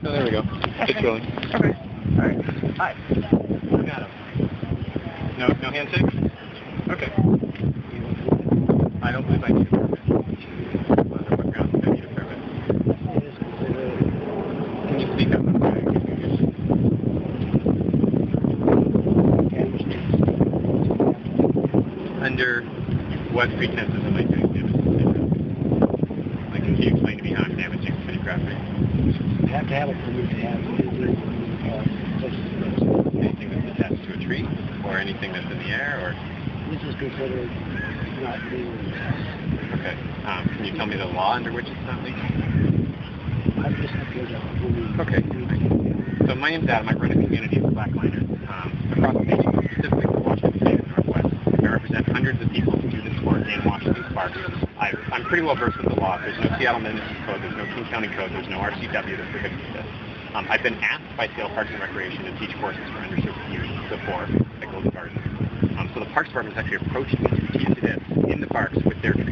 Oh, there we go. It's rolling. Okay. All right. Hi. Got him. No handshake? Okay. I don't believe I need a permit. Under what grounds do I need a permit? Can you speak up? Under what pretenses am I doing damage to city property? Like, can you explain to me how I'm damaging city property? You have to have a permit to have anything that's attached to a tree, or anything that's in the air, or? This is considered not legal. Okay. Can you tell me the law under which it's not legal? I'm just not good at it. Okay. So my name's Adam. I run a community of Slackliners across the nation, specifically for Washington State and Northwest. I represent hundreds of people who do this work in Washington's parks. I'm pretty well versed with the law. There's no Seattle Municipal Code, there's no King County Code, there's no RCW that prohibits this. I've been asked by Seattle Parks and Recreation to teach courses for underserved communities before at Golden Gardens. So the Parks Department has actually approached me to teach this in the parks with their trees.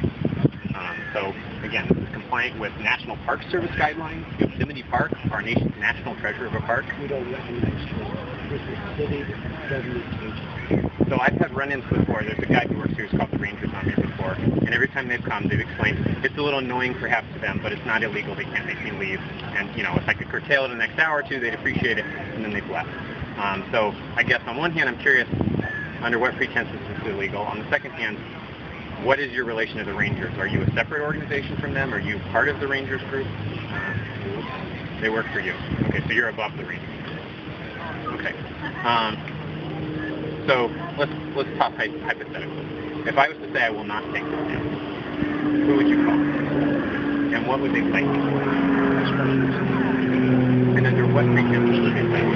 So again, this is compliant with National Park Service guidelines. Yosemite Park, our nation's national treasure of a park. We don't recognize this is city government agency. So I've had run-ins before. There's a guy who works here who's called the Rangers on here before, and every time they've come, they've explained it's a little annoying perhaps to them, but it's not illegal. They can't make me leave. And you know, if I could curtail it in the next hour or two, they'd appreciate it, and then they've left. So I guess on one hand, I'm curious under what pretenses is this illegal. On the second hand, what is your relation to the Rangers? Are you a separate organization from them? Are you part of the Rangers group? They work for you. Okay, so you're above the Rangers. Okay. So let's talk hypothetically. If I was to say I will not take this down, who would you call? And what would they cite me for? And under what pretenses would they cite me?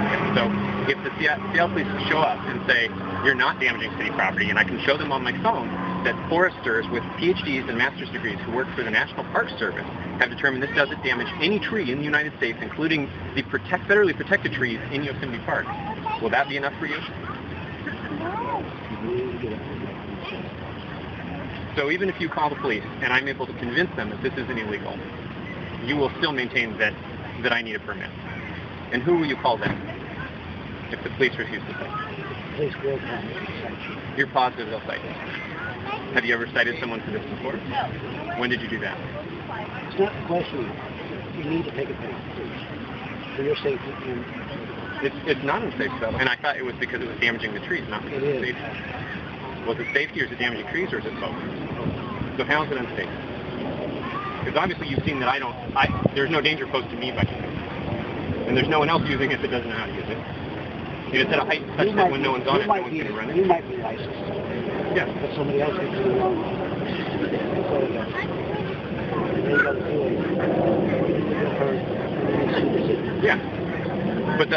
Okay, so if the Seattle police show up and say, you're not damaging city property, and I can show them on my phone that foresters with PhDs and master's degrees who work for the National Park Service have determined this doesn't damage any tree in the United States, including the federally protected trees in Yosemite Park, will that be enough for you? So even if you call the police and I'm able to convince them that this isn't illegal, you will still maintain that I need a permit. And who will you call then if the police refuse to cite? Police will come and cite you. You're positive they'll cite you? Have you ever cited someone for this before? No. When did you do that? It's not a question. You need to take it down, please. For your safety. It's not unsafe though, and I thought it was because it was damaging the trees, not because it was safety. Was it safety, or is it damaging trees, or is it both? So how is it unsafe? Because obviously you've seen that there's no danger posed to me by using it. And there's no one else using it that doesn't know how to use it. It's at a height such that when no one's on it, no one's going to run it. You might be licensed. Yeah. But somebody else gets it wrong. Yeah. But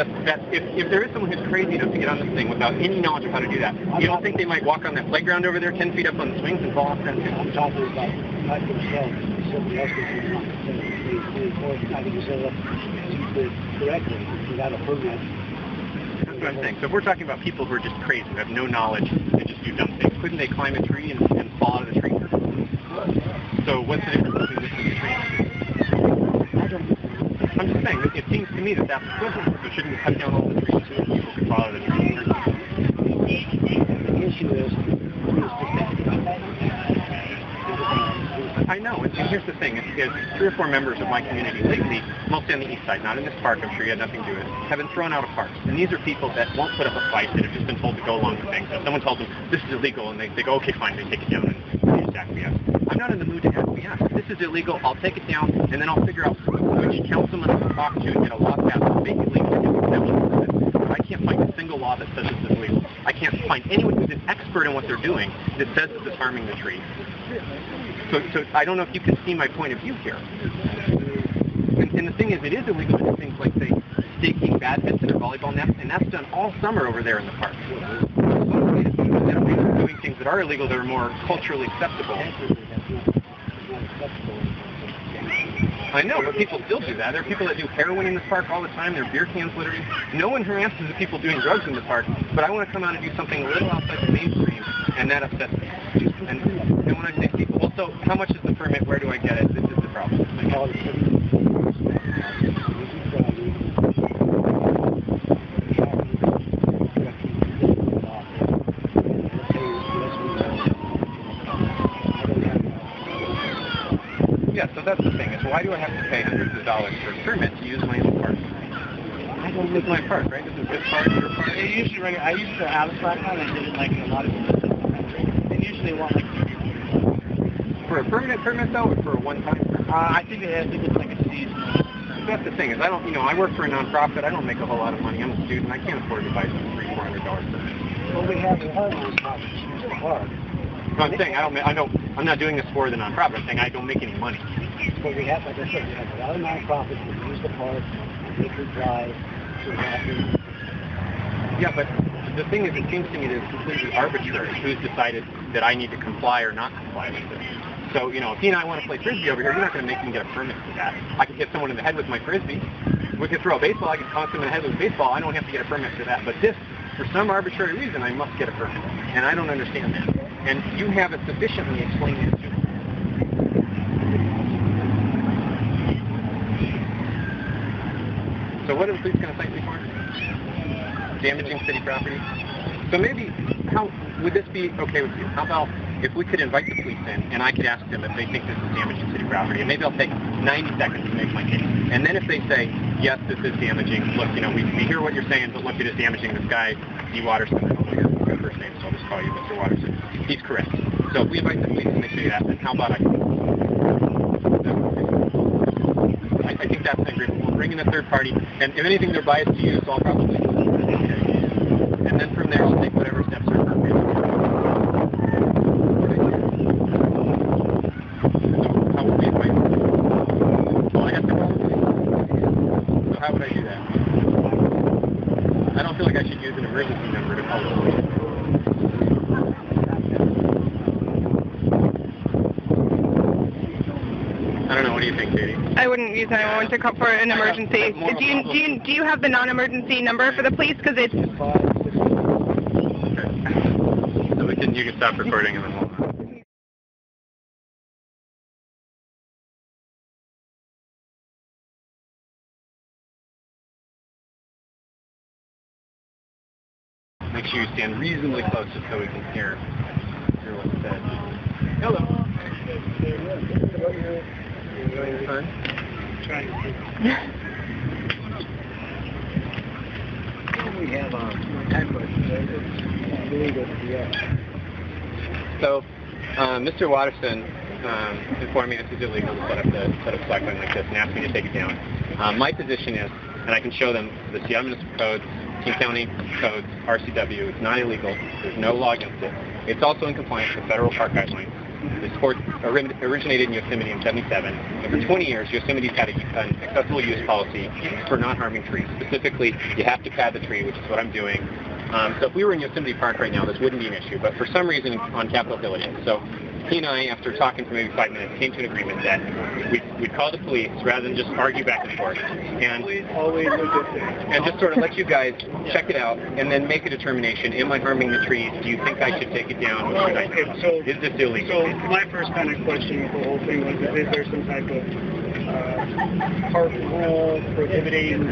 if there is someone who's crazy enough to get on this thing without any knowledge of how to do that, you don't think they might walk on that playground over there 10 feet up on the swings and fall off then too? I'm talking about not themselves. Somebody else gets it wrong. Or I can set it up correctly without a permit. That's what I'm saying. So if we're talking about people who are just crazy, who have no knowledge, and just do dumb things, couldn't they climb a tree and fall out of the tree? So what's the difference between this and the tree? I'm just saying, it seems to me that that's equivalent. So shouldn't we cut down all the trees so that people could fall out of the tree? The issue is I know, and here's the thing, is 3 or 4 members of my community lately, mostly on the east side, not in this park, I'm sure you had nothing to do with it, have been thrown out of parks. And these are people that won't put up a fight, that have just been told to go along with things. If someone tells them, this is illegal, and they go, okay, fine, they take it down, and they just acquiesce. I'm not in the mood to acquiesce. If this is illegal, I'll take it down, and then I'll figure out which councilman I'll talk to and get a law passed to make it legal to do exceptions to this. But I can't find a single law that says this is illegal. I can't find anyone who's an expert in what they're doing that says this is harming the tree. So I don't know if you can see my point of view here. And the thing is, it is illegal to do things like, say, staking badminton or volleyball nets, and that's done all summer over there in the park. Doing things that are illegal that are more culturally acceptable. I know, but people still do that. There are people that do heroin in this park all the time. There are beer cans littering. No one harasses the people doing drugs in the park, but I want to come out and do something a little outside the mainstream, and that upsets me. And when I say people, well, so how much is the permit? Where do I get it? This is the problem. that's the thing, is why do I have to pay hundreds of dollars for a permit to use my own park? I don't use my park, right? This is this park, your park. I used to have a Slackline. I did it like a lot of people they usually want like for a permanent permit though, or for a one-time permit? I think it's like a seasonal. That's the thing, is I work for a nonprofit, I don't make a whole lot of money, I'm a student, I can't afford to buy some $300-$400 permit. Well, we have a lot of nonprofits use the park. No, I'm saying I'm not doing this for the nonprofit, I'm saying I don't make any money. But we have, like I said, we have a lot of nonprofits that use the park, they comply to that. Yeah, but the thing is, it seems to me that it's completely arbitrary who's decided that I need to comply or not comply with this. So, if he and I want to play Frisbee over here, you're not going to make me get a permit for that. I can hit someone in the head with my Frisbee. We can throw a baseball, I can conk them in the head with a baseball, I don't have to get a permit for that. But this, for some arbitrary reason, I must get a permit. And I don't understand that. And you haven't sufficiently explained it to me. So what are the police going to cite me for? Damaging city property? So maybe, how would this be okay with you? How about if we could invite the police in and I could ask them if they think this is damaging city property, and maybe I'll take 90 seconds to make my case. And then if they say, yes, this is damaging, look, we hear what you're saying, but look, it is damaging this guy, D. Watterson, I don't know your first name, so I'll just call you Mr. Watterson. He's correct. So if we invite the police and they say that, then how about I think that's an agreement. We'll bring in a third party, and if anything, they're biased to you, so I'll probably listen to it. Okay. And then from there, I'll take whatever steps are appropriate. So how would we invite them? Well, I have to call the police. So how would I do that? I don't feel like I should use an emergency number to call the police. I don't know. What do you think, Katie? I wouldn't use anyone to call for an emergency. Do you have the non-emergency number for the police? Because it's... Okay. So you can stop recording and then we'll... Make sure you stand reasonably close just so we can hear what's said. Hello. Enjoying the fun? Trying to. We have So, Mr. Watterson informed me this is illegal to set up Slackline like this and asked me to take it down. My position is, and I can show them the Seattle Municipal Code, King County Codes, RCW, it's not illegal, there's no law against it. It's also in compliance with federal park guidelines. This sport originated in Yosemite in '77, and for 20 years, Yosemite's had an accessible use policy for not harming trees. Specifically, you have to pad the tree, which is what I'm doing. So if we were in Yosemite Park right now, this wouldn't be an issue, but for some reason on Capitol Hill it is. So he and I, after talking for maybe 5 minutes, came to an agreement that we'd call the police rather than just argue back and forth, and just sort of let you guys check it out and then make a determination. Am I harming the trees? Do you think I should take it down? What should I do? Is this illegal? So my first kind of question with the whole thing was, is there some type of park rule prohibiting,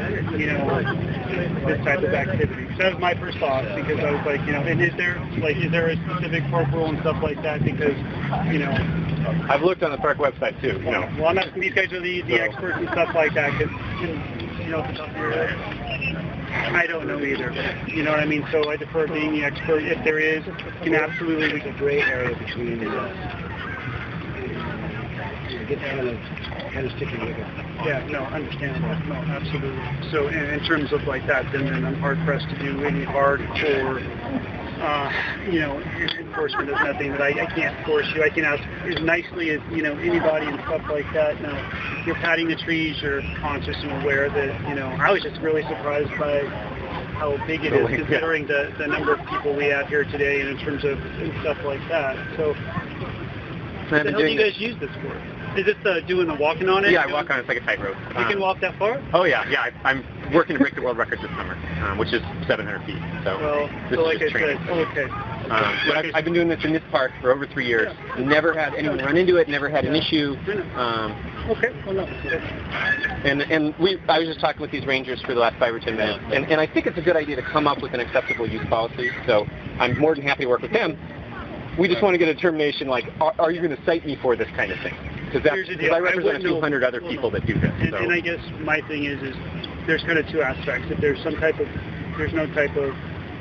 this type of activity? So that was my first thought, because I was like, and is there a specific park rule and stuff like that? Because, I've looked on the park website too. Well, I'm asking, these guys are the experts and stuff like that. Cause, off the top of your head, I don't know either. You know what I mean? So I defer being the expert. If there is, can absolutely be a gray area between get kind of sticky with it. Yeah, no, understandable. No, absolutely. So in terms of like that, then I'm hard pressed to do any hardcore, enforcement of nothing that I can't force you. I can ask as nicely as, anybody and stuff like that. Now, you're patting the trees, you're conscious and aware that, I was just really surprised by how big it is, considering the number of people we have here today and in terms of and stuff like that. So, what the hell do you guys use this for? Is this doing the walking on it? Yeah, I walk on it. It's like a tightrope. You can walk that far? Oh, yeah. I'm working to break the world record this summer, which is 700 feet. So, this is just training. Okay. I've been doing this in this park for over 3 years. Yeah. Never had anyone run into it, never had an issue. Okay. Well, no. I was just talking with these rangers for the last 5 or 10 minutes, and I think it's a good idea to come up with an acceptable use policy, so I'm more than happy to work with them. We just want to get a determination, like, are you going to cite me for this kind of thing? Because I represent a few hundred other people that do this. And I guess my thing is there's kind of two aspects. If there's no type of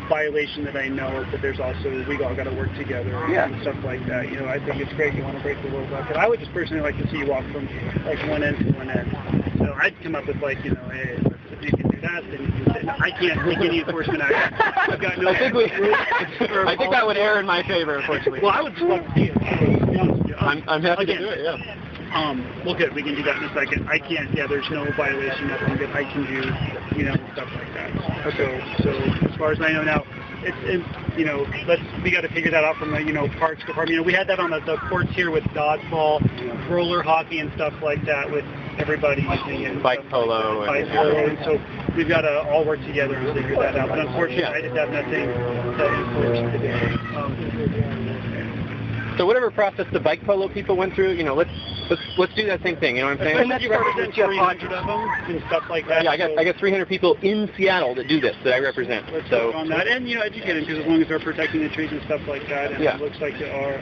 violation that I know of, but there's also, we all got to work together and stuff like that. You know, I think it's great you want to break the rules up. But I would just personally like to see you walk from like one end to one end. So I'd come up with like, you know, hey, if you can do that, then you can say, I can't take any enforcement action. I've got no I think that would err in my favor, unfortunately. Well, I would just love to see it. To be honest with you. I'm happy to do it, yeah. Well, good. We can do that in a second. I can't. Yeah, there's no violation, nothing that I can do, you know, stuff like that. So as far as I know now, it's you know, we got to figure that out from the, you know, parks department. You know, we had that on the courts here with dodgeball, roller hockey, and stuff like that with everybody using it. Bike polo. And so we've got to all work together and figure that out. But unfortunately, I just have nothing to enforce today. So whatever process the bike polo people went through, you know, let's do that same thing. You know what I'm saying? And you represent 300 of them and stuff like that. Yeah, I got 300 people in Seattle that do this that I represent. Let's work on that, and you know, educate them, because as long as they're protecting the trees and stuff like that, and it looks like they are.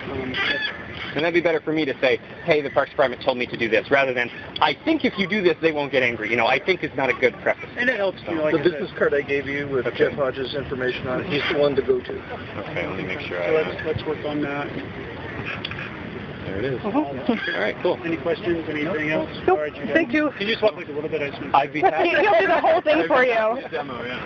And that'd be better for me to say, hey, the Parks Department told me to do this, rather than, I think if you do this, they won't get angry. You know, I think is not a good preface. And it helps, you know, like the business card I gave you with Jeff Hodges' information on it, he's the one to go to. Okay, let me make sure. So let's work on that. There it is. All right, cool. Any questions? Anything else? Nope. All right, you Thank you. Can you just walk like a little bit? I'd be happy. He'll do the whole thing for you. Demo, yeah.